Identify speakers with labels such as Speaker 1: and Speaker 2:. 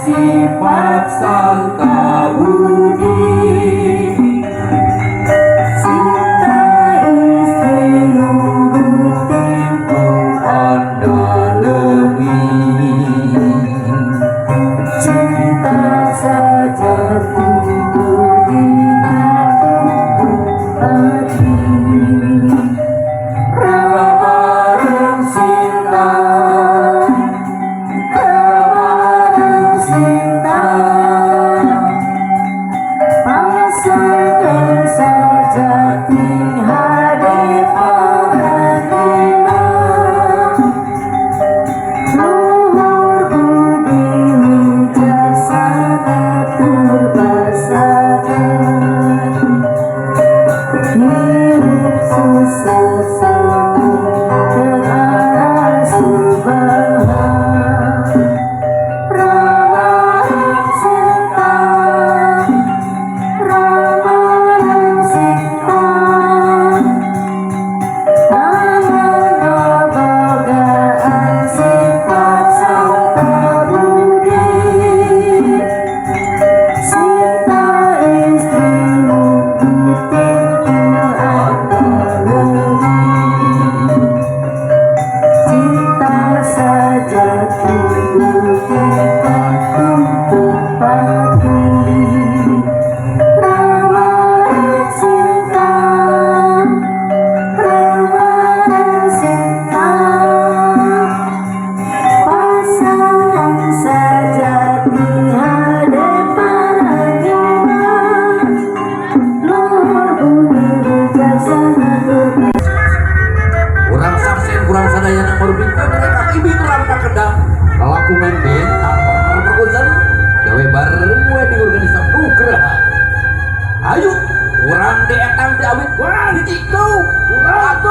Speaker 1: sifat santa budi. Cinta istri nunggu tempo anda lebih. Cinta saja tidur di hati. Rabareng cinta, rabareng cinta, pasangan sejati hadapan kita. Luhur budi wijaksana terbasakan, hidup susah satu dengan subhan. Rabareng cinta, rabareng cinta, amanah sifat santa budi. Cinta istri nunggu tempo anda lebih. Cinta saja tidur kita tumpuk pati. Rabareng cinta, rabareng cinta, pasangan sejati hadapan kita. Luhur budi wijaksana
Speaker 2: Kurang saksen, kurang sadaya yang merupakan mereka ibi terang tak kedang lakukan bentang perkusan gawe bareng gue di organisasi nugraha. Ayo kurang deetang diawit wah dicikau
Speaker 1: 1